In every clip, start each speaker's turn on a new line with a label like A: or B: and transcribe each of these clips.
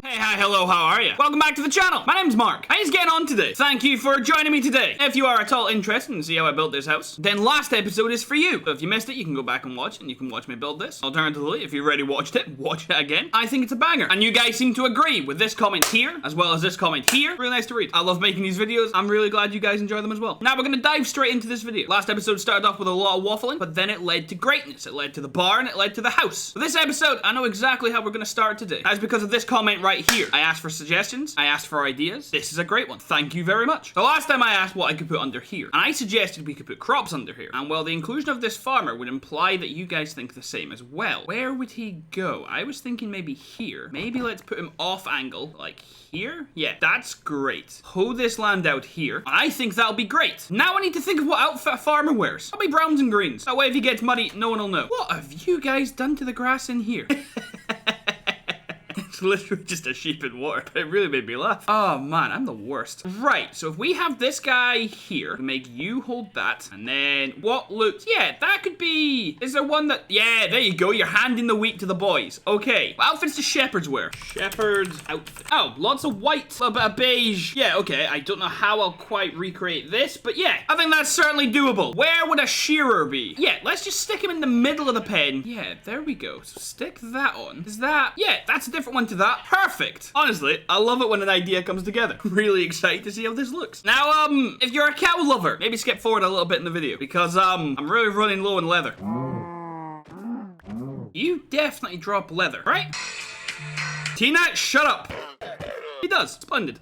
A: Hey, hi, hello, how are you? Welcome back to the channel. My name's Mark. How you getting on today? Thank you for joining me today. If you are at all interested in see how I built this house, then last episode is for you. So if you missed it, you can go back and watch, and you can watch me build this. Alternatively, if you already watched it, watch it again. I think it's a banger. And you guys seem to agree with this comment here, as well as this comment here. Really nice to read. I love making these videos. I'm really glad you guys enjoy them as well. Now we're gonna dive straight into this video. Last episode started off with a lot of waffling, but then it led to greatness. It led to the barn, it led to the house. For this episode, I know exactly how we're gonna start today. That's because of this comment right here. I asked for suggestions, I asked for ideas. This is a great one. Thank you very much. The last time I asked what I could put under here, and I suggested we could put crops under here. And well, the inclusion of this farmer would imply that you guys think the same as well. Where would he go? I was thinking maybe here. Maybe let's put him off angle, like here? Yeah, that's great. Hoe this land out here. I think that'll be great. Now I need to think of what outfit a farmer wears. Probably browns and greens. That way if he gets muddy, no one will know. What have you guys done to the grass in here? It's literally just a sheep in water. It really made me laugh. Oh man, I'm the worst. Right, so if we have this guy here, we make you hold that, and then what looks, yeah, that could be, is there one that, yeah, there you go, you're handing the wheat to the boys. Okay, what outfits do shepherds wear? Shepherd's outfit. Oh, lots of white, a little bit of beige. Yeah, okay, I don't know how I'll quite recreate this, but yeah, I think that's certainly doable. Where would a shearer be? Yeah, let's just stick him in the middle of the pen. Yeah, there we go. So stick that on. Is that, yeah, that's a different one to that. Perfect. Honestly, I love it when an idea comes together. Really excited to see how this looks. Now, if you're a cow lover, maybe skip forward a little bit in the video because, I'm really running low on leather. You definitely drop leather, right? Tina, shut up. He does. Splendid.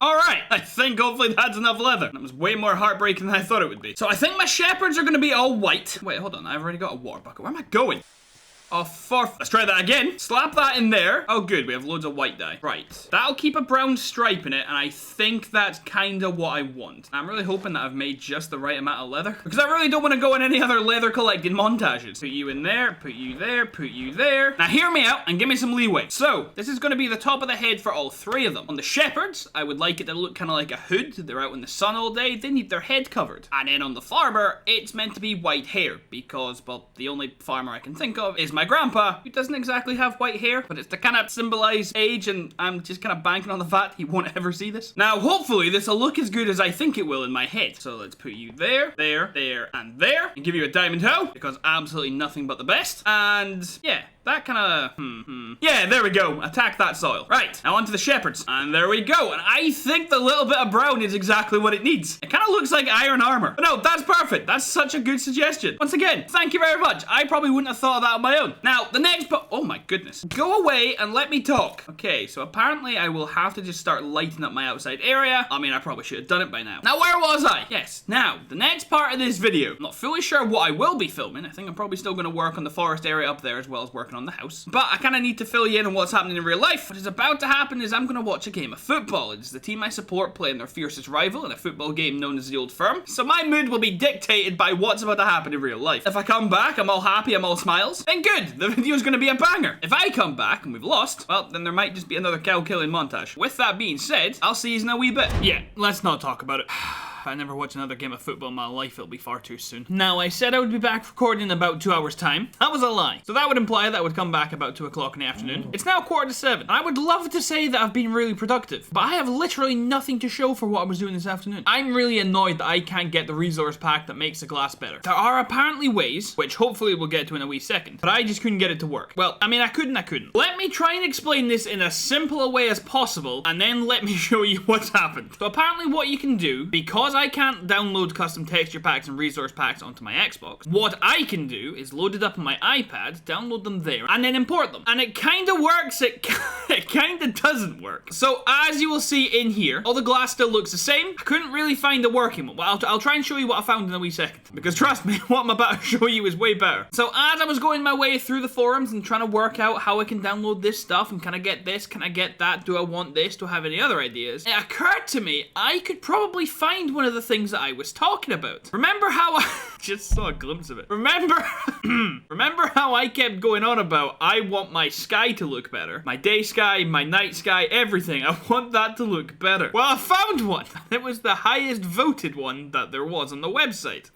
A: Alright, I think hopefully that's enough leather. That was way more heartbreaking than I thought it would be. So I think my shepherds are gonna be all white. Wait, hold on, I've already got a water bucket. Where am I going? Oh, let's try that again. Slap that in there. Oh, good. We have loads of white dye. Right. That'll keep a brown stripe in it, and I think that's kind of what I want. I'm really hoping that I've made just the right amount of leather, because I really don't want to go in any other leather collecting montages. Put you in there, put you there, put you there. Now, hear me out and give me some leeway. So, this is going to be the top of the head for all three of them. On the shepherds, I would like it to look kind of like a hood. They're out in the sun all day. They need their head covered. And then on the farmer, it's meant to be white hair, because, well, the only farmer I can think of is my grandpa, who doesn't exactly have white hair, but it's to kind of symbolize age, and I'm just kind of banking on the fact he won't ever see this. Now, hopefully, this will look as good as I think it will in my head. So let's put you there, there, there, and there, and give you a diamond hoe, because absolutely nothing but the best. And yeah, that kind of, yeah, there we go. Attack that soil. Right, now onto the shepherds. And there we go. And I think the little bit of brown is exactly what it needs. It kind of looks like iron armor. But no, that's perfect. That's such a good suggestion. Once again, thank you very much. I probably wouldn't have thought of that on my own. Now, the next part, oh my goodness. Go away and let me talk. Okay, so apparently I will have to just start lighting up my outside area. I mean, I probably should have done it by now. Now, where was I? Yes, now, the next part of this video. I'm not fully sure what I will be filming. I think I'm probably still going to work on the forest area up there as well as working on the house. But I kind of need to fill you in on what's happening in real life. What is about to happen is I'm going to watch a game of football. It's the team I support playing their fiercest rival in a football game known as the Old Firm. So my mood will be dictated by what's about to happen in real life. If I come back, I'm all happy, I'm all smiles, then good. The video's going to be a banger. If I come back and we've lost, well, then there might just be another cow killing montage. With that being said, I'll see you in a wee bit. Yeah, let's not talk about it. If I never watch another game of football in my life, it'll be far too soon. Now, I said I would be back recording in about 2 hours time. That was a lie. So that would imply that I would come back about 2 o'clock in the afternoon. It's now 7:15. I would love to say that I've been really productive, but I have literally nothing to show for what I was doing this afternoon. I'm really annoyed that I can't get the resource pack that makes the glass better. There are apparently ways, which hopefully we'll get to in a wee second, but I just couldn't get it to work. Well, I mean, I couldn't. Let me try and explain this in as simple a way as possible, and then let me show you what's happened. So apparently what you can do, because I can't download custom texture packs and resource packs onto my Xbox, what I can do is load it up on my iPad, download them there, and then import them. And it kind of works, it kind of doesn't work. So as you will see in here, all the glass still looks the same. I couldn't really find a working one. Well, I'll try and show you what I found in a wee second, because trust me, what I'm about to show you is way better. So as I was going my way through the forums and trying to work out how I can download this stuff, and can I get this, can I get that, do I want this, do I have any other ideas, it occurred to me I could probably find one of the things that I was talking about. Remember how I just saw a glimpse of it. Remember how I kept going on about I want my sky to look better. My day sky, my night sky, everything. I want that to look better. Well, I found one. It was the highest voted one that there was on the website.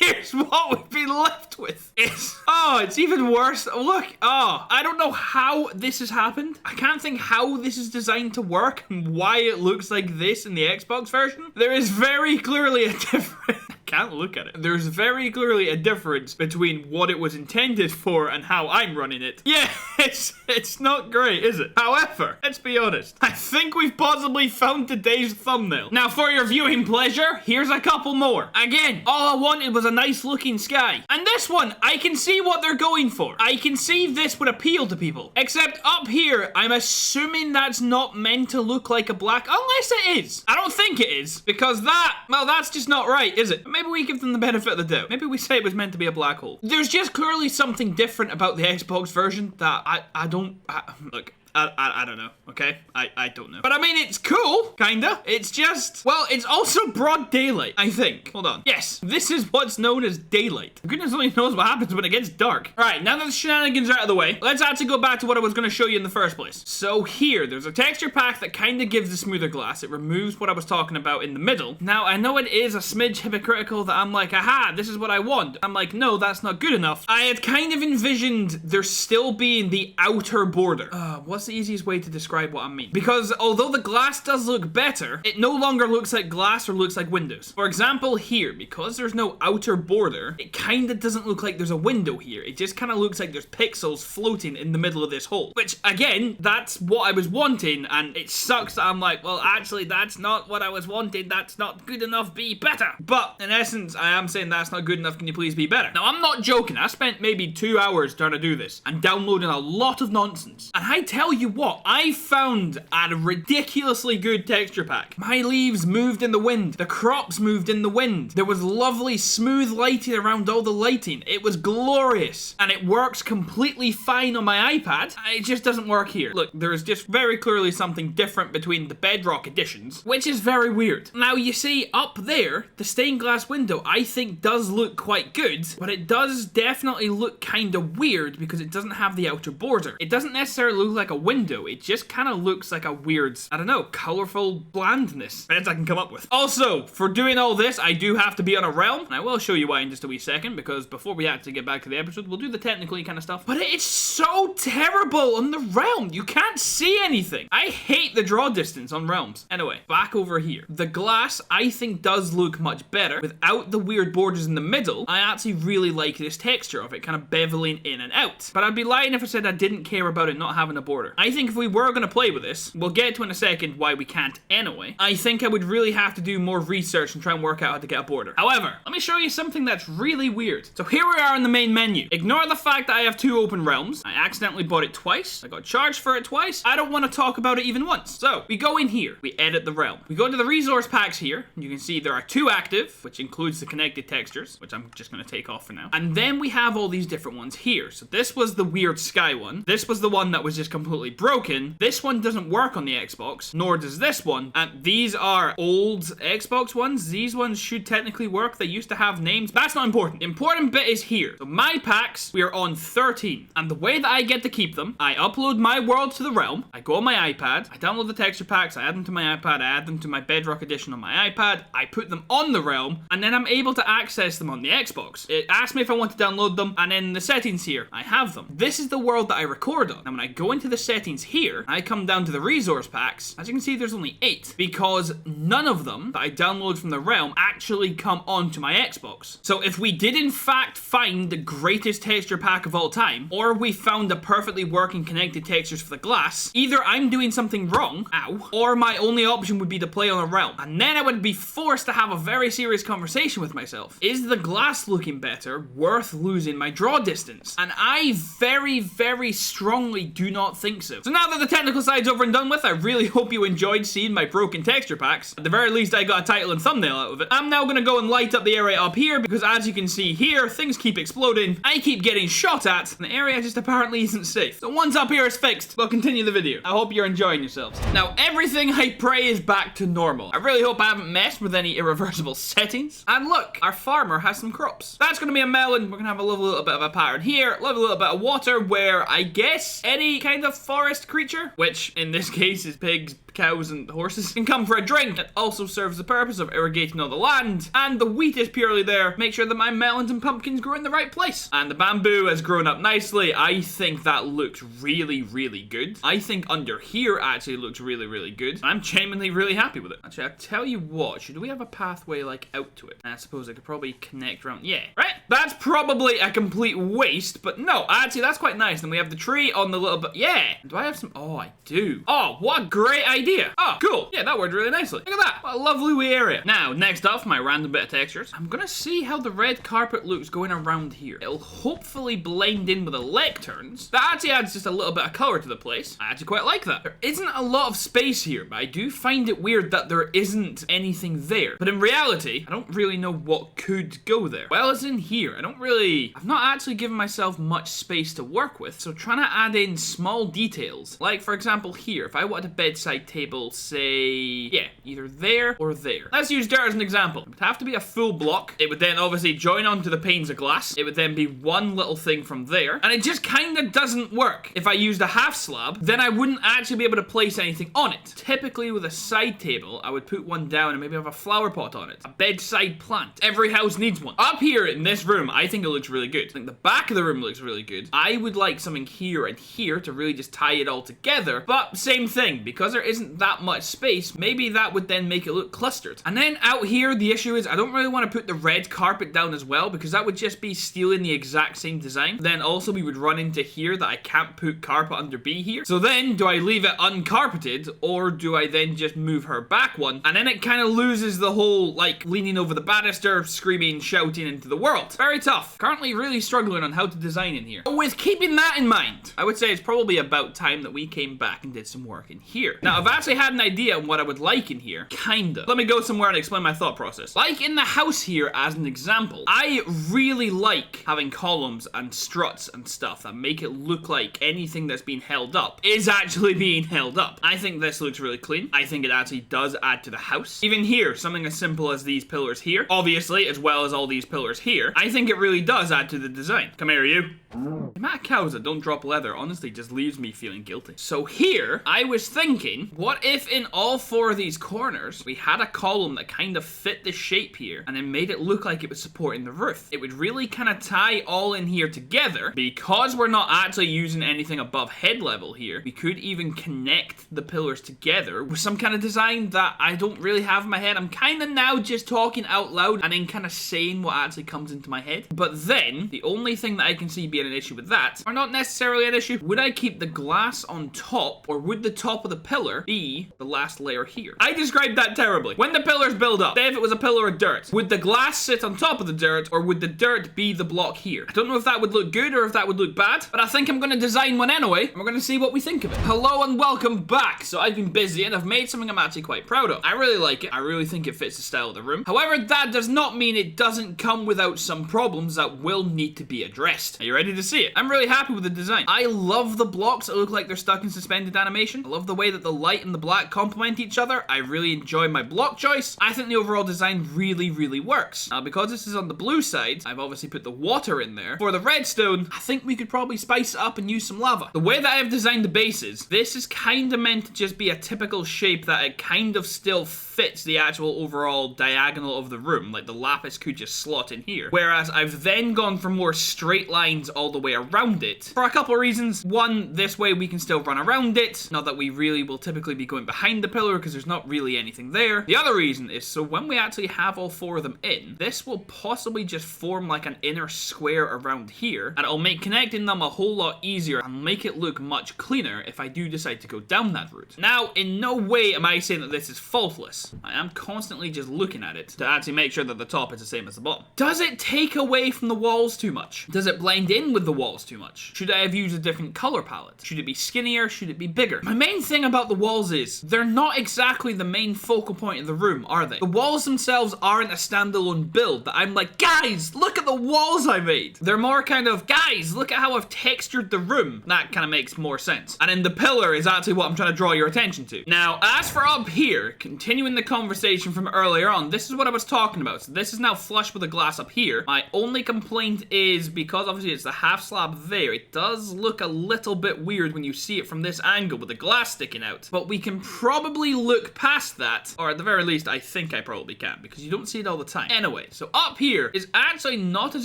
A: here's what we've been left with. It's even worse. Look, I don't know how this has happened. I can't think how this is designed to work and why it looks like this in the Xbox version. There is very clearly a difference. Can't look at it. There's very clearly a difference between what it was intended for and how I'm running it. Yeah, it's not great, is it? However, let's be honest. I think we've possibly found today's thumbnail. Now, for your viewing pleasure, here's a couple more. Again, all I wanted was a nice looking sky. And this one, I can see what they're going for. I can see this would appeal to people. Except up here, I'm assuming that's not meant to look like a black, unless it is. I don't think it is, because that's just not right, is it? Maybe we give them the benefit of the doubt. Maybe we say it was meant to be a black hole. There's just clearly something different about the Xbox version that I don't know, okay? I don't know. But I mean, it's cool, kinda. It's just, well, it's also broad daylight, I think. Hold on. Yes, this is what's known as daylight. Goodness only knows what happens when it gets dark. All right, now that the shenanigans are out of the way, let's actually go back to what I was gonna show you in the first place. So here, there's a texture pack that kinda gives the smoother glass. It removes what I was talking about in the middle. Now, I know it is a smidge hypocritical that I'm like, aha, this is what I want. I'm like, no, that's not good enough. I had kind of envisioned there still being the outer border. What's the easiest way to describe what I mean? Because although the glass does look better, it no longer looks like glass or looks like windows. For example, here, because there's no outer border, it kind of doesn't look like there's a window here. It just kind of looks like there's pixels floating in the middle of this hole. Which, again, that's what I was wanting, and it sucks that I'm like, well, actually, that's not what I was wanting. That's not good enough. Be better. But, in essence, I am saying that's not good enough. Can you please be better? Now, I'm not joking. I spent maybe 2 hours trying to do this and downloading a lot of nonsense. And I tell you what, I found a ridiculously good texture pack. My leaves moved in the wind. The crops moved in the wind. There was lovely smooth lighting around all the lighting. It was glorious. And it works completely fine on my iPad. It just doesn't work here. Look, there is just very clearly something different between the Bedrock editions, which is very weird. Now, you see, up there, the stained glass window, I think does look quite good, but it does definitely look kind of weird because it doesn't have the outer border. It doesn't necessarily look like a window. It just kind of looks like a weird, I don't know, colorful blandness. Best I can come up with. Also, for doing all this, I do have to be on a realm, and I will show you why in just a wee second, because before we actually get back to the episode, we'll do the technically kind of stuff. But it's so terrible on the realm. You can't see anything. I hate the draw distance on realms. Anyway, back over here. The glass, I think, does look much better. Without the weird borders in the middle, I actually really like this texture of it, kind of beveling in and out. But I'd be lying if I said I didn't care about it not having a border. I think if we were going to play with this, we'll get to in a second why we can't anyway, I think I would really have to do more research and try and work out how to get a border. However, let me show you something that's really weird. So here we are in the main menu. Ignore the fact that I have 2 open realms. I accidentally bought it twice. I got charged for it twice. I don't want to talk about it even once. So we go in here. We edit the realm. We go to the resource packs here. You can see there are 2 active, which includes the connected textures, which I'm just going to take off for now. And then we have all these different ones here. So this was the weird sky one. This was the one that was just completely broken. This one doesn't work on the Xbox, nor does this one. And these are old Xbox ones. These ones should technically work. They used to have names. That's not important. The important bit is here. So my packs, we are on 13. And the way that I get to keep them, I upload my world to the realm. I go on my iPad. I download the texture packs. I add them to my iPad. I add them to my Bedrock edition on my iPad. I put them on the realm. And then I'm able to access them on the Xbox. It asks me if I want to download them. And in the settings here, I have them. This is the world that I record on. Now when I go into the settings here, I come down to the resource packs. As you can see, there's only 8 because none of them that I download from the realm actually come onto my Xbox. So if we did in fact find the greatest texture pack of all time, or we found the perfectly working connected textures for the glass, either I'm doing something wrong, ow, or my only option would be to play on a realm. And then I would be forced to have a very serious conversation with myself. Is the glass looking better worth losing my draw distance? And I very, very strongly do not think so. So now that the technical side's over and done with, I really hope you enjoyed seeing my broken texture packs. At the very least, I got a title and thumbnail out of it. I'm now gonna go and light up the area up here because as you can see here, things keep exploding. I keep getting shot at, and the area just apparently isn't safe. So once up here is fixed, we'll continue the video. I hope you're enjoying yourselves. Now, everything I pray is back to normal. I really hope I haven't messed with any irreversible settings. And look, our farmer has some crops. That's gonna be a melon. We're gonna have a lovely little bit of a pattern here, lovely little bit of water where I guess any kind of forest creature, which in this case is pigs, cows, and horses, can come for a drink. It also serves the purpose of irrigating all the land, and the wheat is purely there. Make sure that my melons and pumpkins grow in the right place. And the bamboo has grown up nicely. I think that looks really, really good. I think under here actually looks really, really good. I'm genuinely really happy with it. Actually, I'll tell you what, should we have a pathway like out to it? I suppose I could probably connect around, yeah, right? That's probably a complete waste, but no, actually that's quite nice. And we have the tree on the little bit, yeah. Do I have some, oh, I do. Oh, what a great idea. Oh, cool. Yeah, that worked really nicely. Look at that. What a lovely wee area. Now, next off, my random bit of textures. I'm gonna see how the red carpet looks going around here. It'll hopefully blend in with the lecterns. That actually adds just a little bit of color to the place. I actually quite like that. There isn't a lot of space here, but I do find it weird that there isn't anything there. But in reality, I don't really know what could go there. Well, it's in here. I've not actually given myself much space to work with, so trying to add in small details. Like, for example, here, if I wanted a bedside table, say, yeah, either there or there. Let's use dirt as an example. It would have to be a full block. It would then obviously join onto the panes of glass. It would then be one little thing from there, and it just kind of doesn't work. If I used a half slab, then I wouldn't actually be able to place anything on it. Typically with a side table, I would put one down and maybe have a flower pot on it. A bedside plant. Every house needs one. Up here in this room, I think it looks really good. I think the back of the room looks really good. I would like something here and here to really just tie it all together, but same thing, because there isn't that much space, maybe that would then make it look clustered. And then out here, the issue is I don't really want to put the red carpet down as well, because that would just be stealing the exact same design. Then also we would run into here that I can't put carpet under B here. So then do I leave it uncarpeted, or do I then just move her back one? And then it kind of loses the whole like leaning over the banister, screaming, shouting into the world. Very tough. Currently really struggling on how to design in here. But with keeping that in mind, I would say it's probably about time that we came back and did some work in here. Now I've actually had an idea on what I would like in here. Kinda. Let me go somewhere and explain my thought process. Like in the house here as an example, I really like having columns and struts and stuff that make it look like anything that's being held up is actually being held up. I think this looks really clean. I think it actually does add to the house. Even here, something as simple as these pillars here, obviously, as well as all these pillars here, I think it really does add to the design. Come here, you. The amount of cows that don't drop leather honestly just leaves me feeling guilty. So here, I was thinking, what if in all four of these corners, we had a column that kind of fit the shape here, and then made it look like it was supporting the roof? It would really kind of tie all in here together. Because we're not actually using anything above head level here, we could even connect the pillars together with some kind of design that I don't really have in my head. I'm kind of now just talking out loud and then kind of saying what actually comes into my head. But then, the only thing that I can see being an issue with that, or not necessarily an issue, would I keep the glass on top, or would the top of the pillar be the last layer here? I described that terribly. When the pillars build up, say if it was a pillar of dirt, would the glass sit on top of the dirt, or would the dirt be the block here? I don't know if that would look good or if that would look bad, but I think I'm going to design one anyway, and we're going to see what we think of it. Hello and welcome back. So I've been busy and I've made something I'm actually quite proud of. I really like it. I really think it fits the style of the room. However, that does not mean it doesn't come without some problems that will need to be addressed. Are you ready to see it? I'm really happy with the design. I love the blocks that look like they're stuck in suspended animation. I love the way that the light and the black complement each other. I really enjoy my block choice. I think the overall design really, really works. Now, because this is on the blue side, I've obviously put the water in there. For the redstone, I think we could probably spice it up and use some lava. The way that I've designed the bases, this is kind of meant to just be a typical shape that it kind of still fits the actual overall diagonal of the room. Like the lapis could just slot in here. Whereas I've then gone for more straight lines all the way around it for a couple of reasons. One, this way we can still run around it. Not that we really will typically be going behind the pillar because there's not really anything there. The other reason is so when we actually have all four of them in, this will possibly just form like an inner square around here, and it'll make connecting them a whole lot easier and make it look much cleaner if I do decide to go down that route. Now, in no way am I saying that this is faultless. I am constantly just looking at it to actually make sure that the top is the same as the bottom. Does it take away from the walls too much? Does it blend in with the walls too much? Should I have used a different color palette? Should it be skinnier? Should it be bigger? My main thing about the walls is they're not exactly the main focal point of the room, are they? The walls themselves aren't a standalone build that I'm like, guys, look at the walls I made. They're more kind of, guys, look at how I've textured the room. That kind of makes more sense. And then the pillar is actually what I'm trying to draw your attention to. Now, as for up here, continuing the conversation from earlier on, this is what I was talking about. So this is now flush with the glass up here. My only complaint is, because obviously it's the half slab there, it does look a little bit weird when you see it from this angle with the glass sticking out. But we can probably look past that, or at the very least, I think I probably can, because you don't see it all the time. Anyway, so up here is actually not as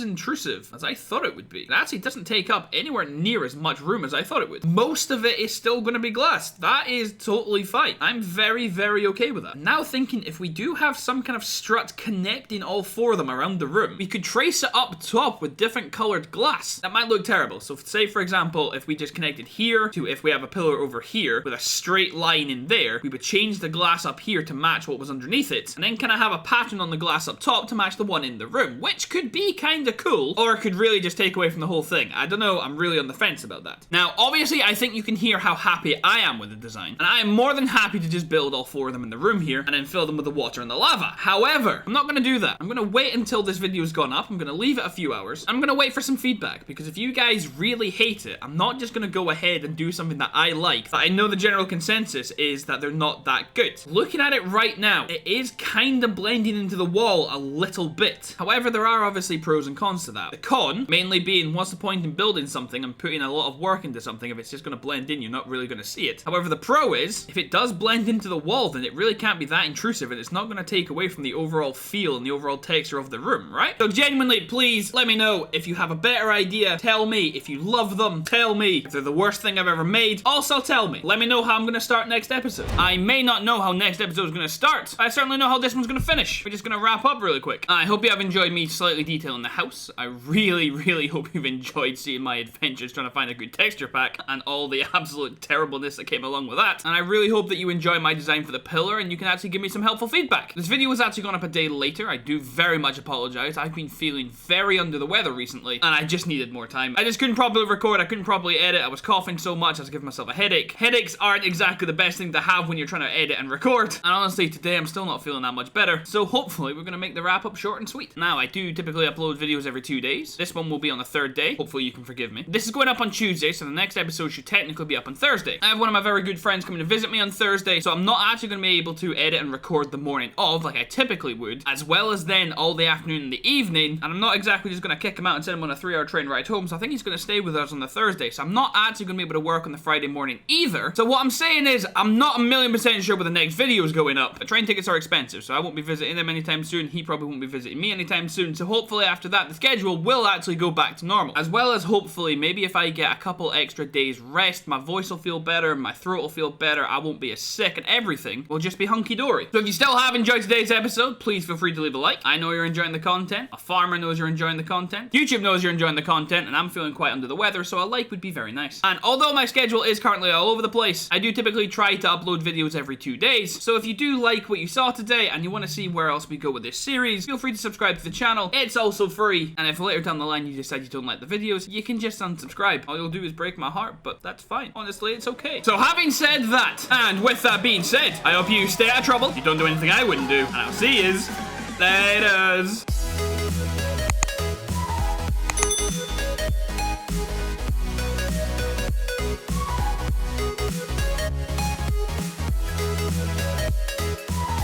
A: intrusive as I thought it would be. It actually doesn't take up anywhere near as much room as I thought it would. Most of it is still going to be glass. That is totally fine. I'm very, very okay with that. Now thinking, if we do have some kind of strut connecting all four of them around the room, we could trace it up top with different colored glass. That might look terrible. So say, for example, if we just connected here to if we have a pillar over here with a straight line in there, we would change the glass up here to match what was underneath it, and then kind of have a pattern on the glass up top to match the one in the room, which could be kind of cool, or it could really just take away from the whole thing. I don't know. I'm really on the fence about that. Now, obviously, I think you can hear how happy I am with the design, and I am more than happy to just build all four of them in the room here and then fill them with the water and the lava. However, I'm not going to do that. I'm going to wait until this video's gone up. I'm going to leave it a few hours. I'm going to wait for some feedback, because if you guys really hate it, I'm not just going to go ahead and do something that I like, that I know the general consensus is that they're not that good. Looking at it right now, it is kind of blending into the wall a little bit. However, there are obviously pros and cons to that. The con, mainly being, what's the point in building something and putting a lot of work into something if it's just going to blend in, you're not really going to see it. However, the pro is, if it does blend into the wall, then it really can't be that intrusive, and it's not going to take away from the overall feel and the overall texture of the room, right? So genuinely, please let me know if you have a better idea. Tell me. If you love them, tell me. If they're the worst thing I've ever made, also tell me. Let me know how I'm going to start next episode. I may not know how next episode is going to start, but I certainly know how this one's going to finish. We're just going to wrap up really quick. I hope you have enjoyed me slightly detailing the house. I really, really hope you've enjoyed seeing my adventures trying to find a good texture pack and all the absolute terribleness that came along with that. And I really hope that you enjoy my design for the pillar and you can actually give me some helpful feedback. This video was actually gone up a day later. I do very much apologize. I've been feeling very under the weather recently, and I just needed more time. I just couldn't properly record. I couldn't properly edit. I was coughing so much I was giving myself a headache. Headaches aren't exactly the best thing to have when you're trying to edit and record. And honestly, today I'm still not feeling that much better. So hopefully we're going to make the wrap up short and sweet. Now, I do typically upload videos every 2 days. This one will be on the third day. Hopefully you can forgive me. This is going up on Tuesday, so the next episode should technically be up on Thursday. I have one of my very good friends coming to visit me on Thursday, so I'm not actually going to be able to edit and record the morning of like I typically would, as well as then all the afternoon and the evening, and I'm not exactly just going to kick him out and send him on a 3-hour train ride home, so I think he's going to stay with us on the Thursday, so I'm not actually going to be able to work on the Friday morning either. So what I'm saying is, I'm not 1,000,000% sure when the next video is going up. The train tickets are expensive, so I won't be visiting him anytime soon. He probably won't be visiting me anytime soon, so hopefully after that, the schedule will actually go back to normal. As well as hopefully, maybe if I get a couple extra days rest, my voice will feel better, my throat will feel better, I won't be as sick, and everything will just be hunky-dory. So if you still have enjoyed today's episode, please feel free to leave a like. I know you're enjoying the content, a farmer knows you're enjoying the content, YouTube knows you're enjoying the content, and I'm feeling quite under the weather, so a like would be very nice. And although my schedule is currently all over the place, I do typically try to upload videos every 2 days, so if you do like what you saw today and you want to see where else we go with this series, feel free to subscribe to the channel. It's also free, and if later down the line you decide you don't like the videos, you can just unsubscribe. All you'll do is break my heart, but that's fine. Honestly, it's okay. So having said that, and with that being said, I hope you stay out of trouble, you don't do anything I wouldn't do, and I'll see yous later.